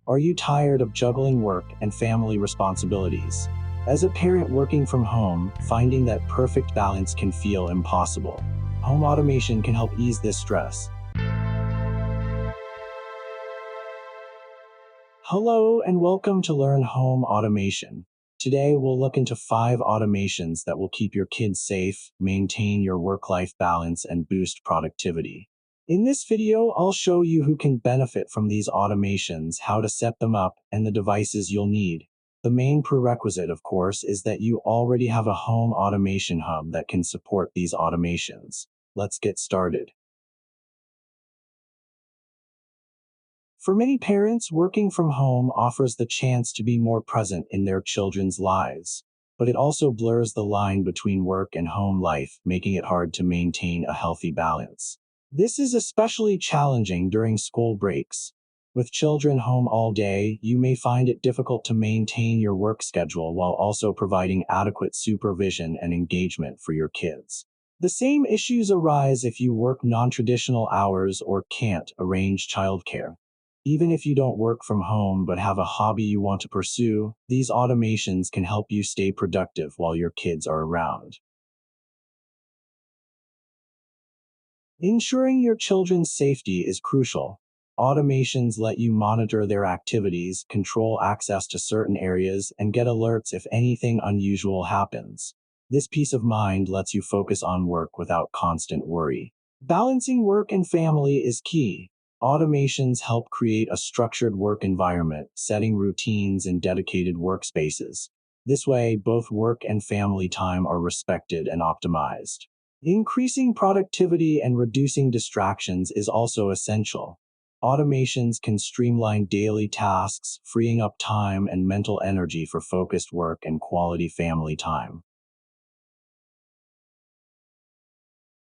Are you tired of juggling work and family responsibilities? As a parent working from home, finding that perfect balance can feel impossible. Home automation can help ease this stress. Hello and welcome to Learn Home Automation. Today we'll look into 5 automations that will keep your kids safe, maintain your work-life balance, and boost productivity. In this video, I'll show you who can benefit from these automations, how to set them up, and the devices you'll need. The main prerequisite, of course, is that you already have a home automation hub that can support these automations. Let's get started. For many parents, working from home offers the chance to be more present in their children's lives, but it also blurs the line between work and home life, making it hard to maintain a healthy balance. This is especially challenging during school breaks. With children home all day, you may find it difficult to maintain your work schedule while also providing adequate supervision and engagement for your kids. The same issues arise if you work non-traditional hours or can't arrange childcare. Even if you don't work from home but have a hobby you want to pursue, these automations can help you stay productive while your kids are around. Ensuring your children's safety is crucial. Automations let you monitor their activities, control access to certain areas, and get alerts if anything unusual happens. This peace of mind lets you focus on work without constant worry. Balancing work and family is key. Automations help create a structured work environment, setting routines and dedicated workspaces. This way, both work and family time are respected and optimized. Increasing productivity and reducing distractions is also essential. Automations can streamline daily tasks, freeing up time and mental energy for focused work and quality family time.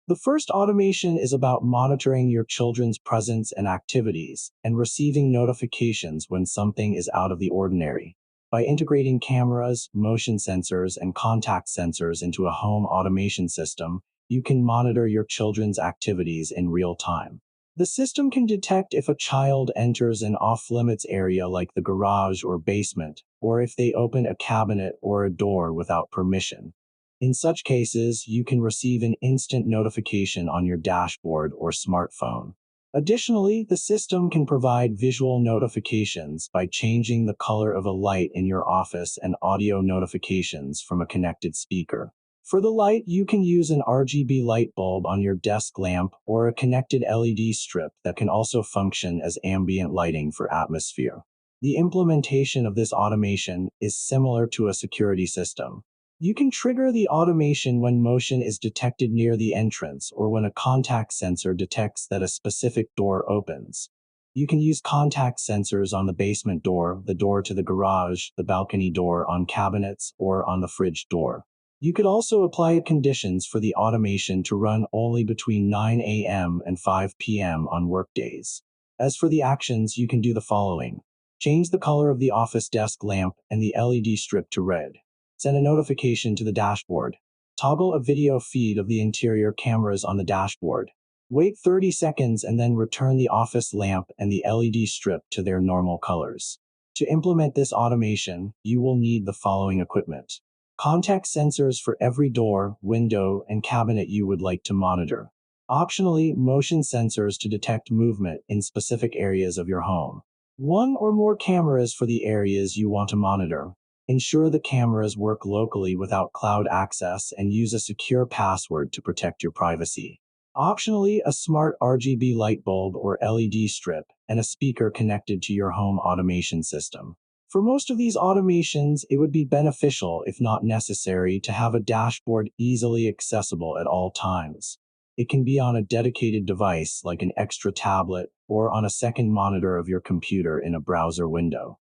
The first automation is about monitoring your children's presence and activities, and receiving notifications when something is out of the ordinary. By integrating cameras, motion sensors, and contact sensors into a home automation system, you can monitor your children's activities in real time. The system can detect if a child enters an off-limits area like the garage or basement, or if they open a cabinet or a door without permission. In such cases, you can receive an instant notification on your dashboard or smartphone. Additionally, the system can provide visual notifications by changing the color of a light in your office and audio notifications from a connected speaker. For the light, you can use an RGB light bulb on your desk lamp or a connected LED strip that can also function as ambient lighting for atmosphere. The implementation of this automation is similar to a security system. You can trigger the automation when motion is detected near the entrance or when a contact sensor detects that a specific door opens. You can use contact sensors on the basement door, the door to the garage, the balcony door, on cabinets, or on the fridge door. You could also apply conditions for the automation to run only between 9 a.m. and 5 p.m. on workdays. As for the actions, you can do the following. Change the color of the office desk lamp and the LED strip to red. Send a notification to the dashboard. Toggle a video feed of the interior cameras on the dashboard. Wait 30 seconds and then return the office lamp and the LED strip to their normal colors. To implement this automation, you will need the following equipment. Contact sensors for every door, window, and cabinet you would like to monitor. Optionally, motion sensors to detect movement in specific areas of your home. 1 or more cameras for the areas you want to monitor. Ensure the cameras work locally without cloud access and use a secure password to protect your privacy. Optionally, a smart RGB light bulb or LED strip and a speaker connected to your home automation system. For most of these automations, it would be beneficial, if not necessary, to have a dashboard easily accessible at all times. It can be on a dedicated device like an extra tablet or on a second monitor of your computer in a browser window.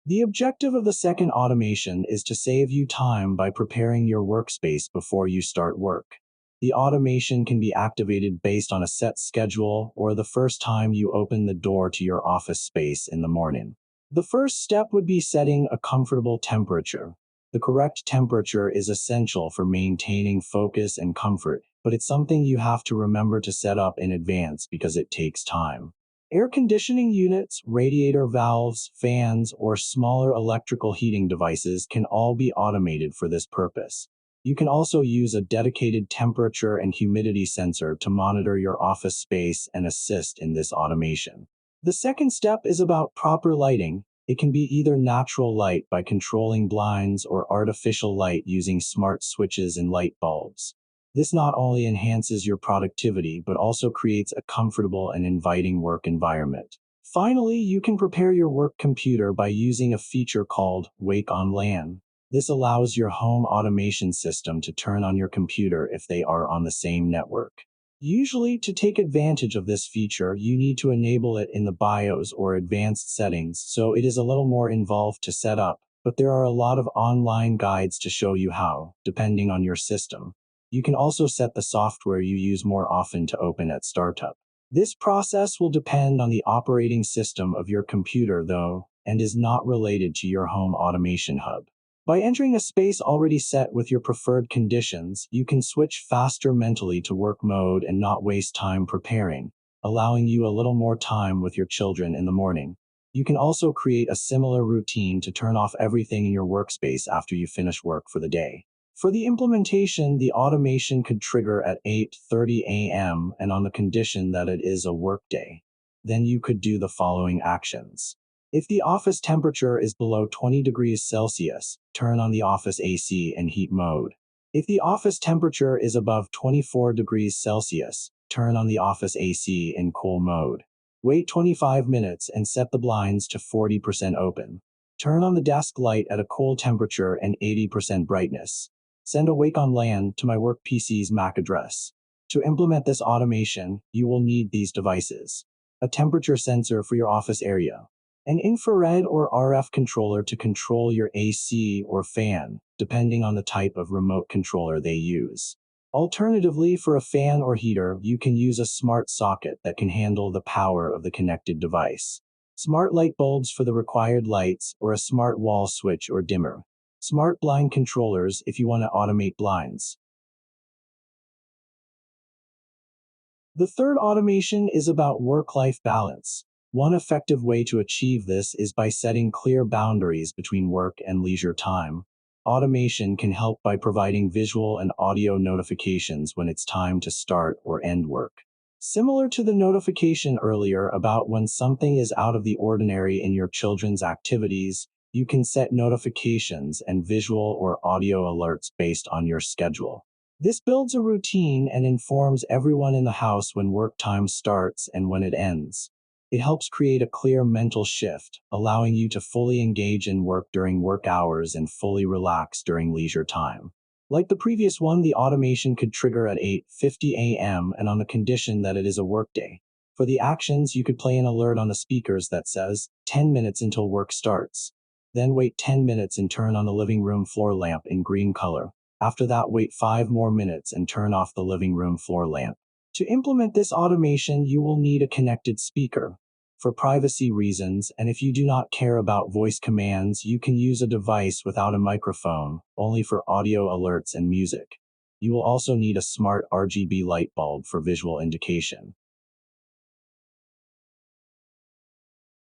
The objective of the second automation is to save you time by preparing your workspace before you start work. The automation can be activated based on a set schedule or the first time you open the door to your office space in the morning. The first step would be setting a comfortable temperature. The correct temperature is essential for maintaining focus and comfort, but it's something you have to remember to set up in advance because it takes time. Air conditioning units, radiator valves, fans, or smaller electrical heating devices can all be automated for this purpose. You can also use a dedicated temperature and humidity sensor to monitor your office space and assist in this automation. The second step is about proper lighting. It can be either natural light by controlling blinds or artificial light using smart switches and light bulbs. This not only enhances your productivity but also creates a comfortable and inviting work environment. Finally, you can prepare your work computer by using a feature called Wake on LAN. This allows your home automation system to turn on your computer if they are on the same network. Usually, to take advantage of this feature, you need to enable it in the BIOS or advanced settings, so it is a little more involved to set up, but there are a lot of online guides to show you how, depending on your system. You can also set the software you use more often to open at startup. This process will depend on the operating system of your computer, though, and is not related to your home automation hub. By entering a space already set with your preferred conditions, you can switch faster mentally to work mode and not waste time preparing, allowing you a little more time with your children in the morning. You can also create a similar routine to turn off everything in your workspace after you finish work for the day. For the implementation, the automation could trigger at 8:30 a.m. and on the condition that it is a workday. Then you could do the following actions. If the office temperature is below 20 degrees Celsius, turn on the office AC in heat mode. If the office temperature is above 24 degrees Celsius, turn on the office AC in cool mode. Wait 25 minutes and set the blinds to 40% open. Turn on the desk light at a cool temperature and 80% brightness. Send a Wake on LAN to my work PC's MAC address. To implement this automation, you will need these devices: a temperature sensor for your office area, an infrared or RF controller to control your AC or fan, depending on the type of remote controller they use. Alternatively, for a fan or heater, you can use a smart socket that can handle the power of the connected device. Smart light bulbs for the required lights, or a smart wall switch or dimmer. Smart blind controllers if you want to automate blinds. The third automation is about work-life balance. One effective way to achieve this is by setting clear boundaries between work and leisure time. Automation can help by providing visual and audio notifications when it's time to start or end work. Similar to the notification earlier about when something is out of the ordinary in your children's activities, you can set notifications and visual or audio alerts based on your schedule. This builds a routine and informs everyone in the house when work time starts and when it ends. It helps create a clear mental shift, allowing you to fully engage in work during work hours and fully relax during leisure time. Like the previous one, the automation could trigger at 8:50 a.m. and on the condition that it is a workday. For the actions, you could play an alert on the speakers that says, 10 minutes until work starts. Then wait 10 minutes and turn on the living room floor lamp in green color. After that, wait 5 more minutes and turn off the living room floor lamp. To implement this automation, you will need a connected speaker. For privacy reasons, and if you do not care about voice commands, you can use a device without a microphone, only for audio alerts and music. You will also need a smart RGB light bulb for visual indication.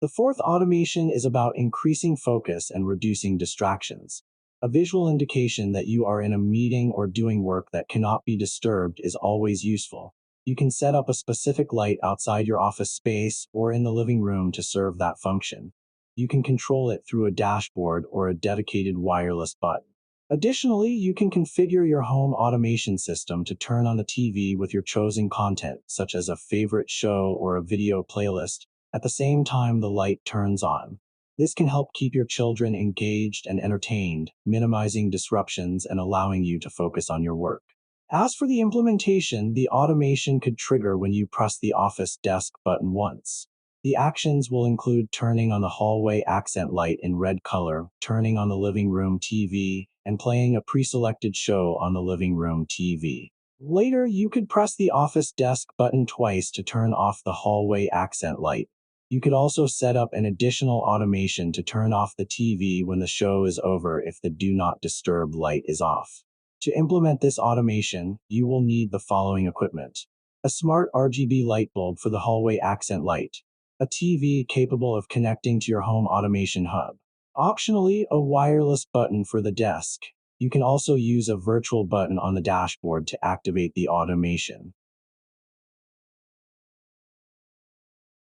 The fourth automation is about increasing focus and reducing distractions. A visual indication that you are in a meeting or doing work that cannot be disturbed is always useful. You can set up a specific light outside your office space or in the living room to serve that function. You can control it through a dashboard or a dedicated wireless button. Additionally, you can configure your home automation system to turn on the TV with your chosen content, such as a favorite show or a video playlist, at the same time the light turns on. This can help keep your children engaged and entertained, minimizing disruptions and allowing you to focus on your work. As for the implementation, the automation could trigger when you press the office desk button once. The actions will include turning on the hallway accent light in red color, turning on the living room TV, and playing a pre-selected show on the living room TV. Later, you could press the office desk button twice to turn off the hallway accent light. You could also set up an additional automation to turn off the TV when the show is over if the Do Not Disturb light is off. To implement this automation, you will need the following equipment: a smart RGB light bulb for the hallway accent light, a TV capable of connecting to your home automation hub. Optionally, a wireless button for the desk. You can also use a virtual button on the dashboard to activate the automation.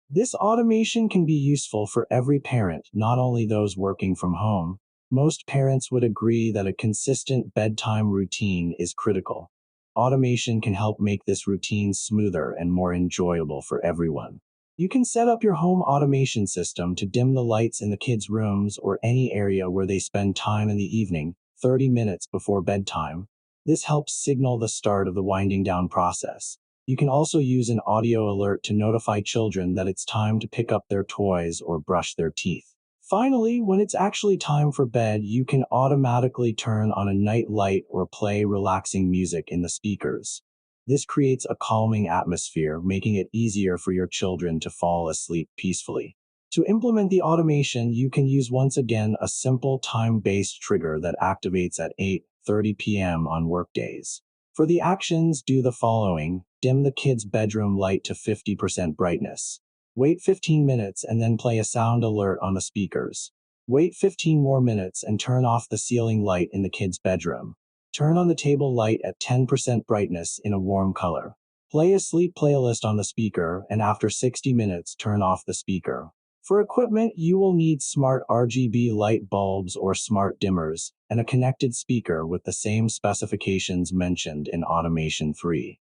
This automation can be useful for every parent, not only those working from home. Most parents would agree that a consistent bedtime routine is critical. Automation can help make this routine smoother and more enjoyable for everyone. You can set up your home automation system to dim the lights in the kids' rooms or any area where they spend time in the evening, 30 minutes before bedtime. This helps signal the start of the winding down process. You can also use an audio alert to notify children that it's time to pick up their toys or brush their teeth. Finally, when it's actually time for bed, you can automatically turn on a night light or play relaxing music in the speakers. This creates a calming atmosphere, making it easier for your children to fall asleep peacefully. To implement the automation, you can use once again a simple time-based trigger that activates at 8:30 p.m. on workdays. For the actions, do the following. Dim the kids' bedroom light to 50% brightness. Wait 15 minutes and then play a sound alert on the speakers. Wait 15 more minutes and turn off the ceiling light in the kids' bedroom. Turn on the table light at 10% brightness in a warm color. Play a sleep playlist on the speaker, and after 60 minutes, turn off the speaker. For equipment, you will need smart RGB light bulbs or smart dimmers, and a connected speaker with the same specifications mentioned in Automation 3.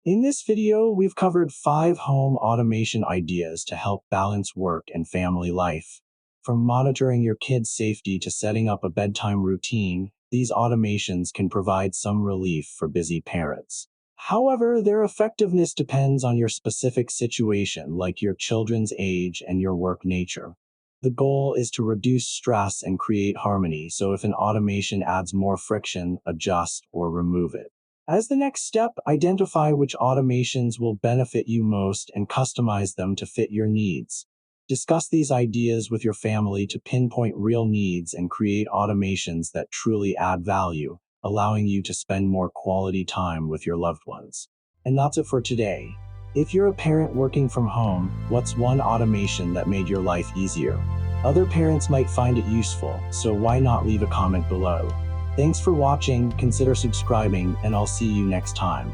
In this video, we've covered 5 home automation ideas to help balance work and family life. From monitoring your kids' safety to setting up a bedtime routine, these automations can provide some relief for busy parents. However, their effectiveness depends on your specific situation, like your children's age and your work nature. The goal is to reduce stress and create harmony, so if an automation adds more friction, adjust or remove it. As the next step, identify which automations will benefit you most and customize them to fit your needs. Discuss these ideas with your family to pinpoint real needs and create automations that truly add value, allowing you to spend more quality time with your loved ones. And that's it for today. If you're a parent working from home, what's one automation that made your life easier? Other parents might find it useful, so why not leave a comment below? Thanks for watching, consider subscribing, and I'll see you next time.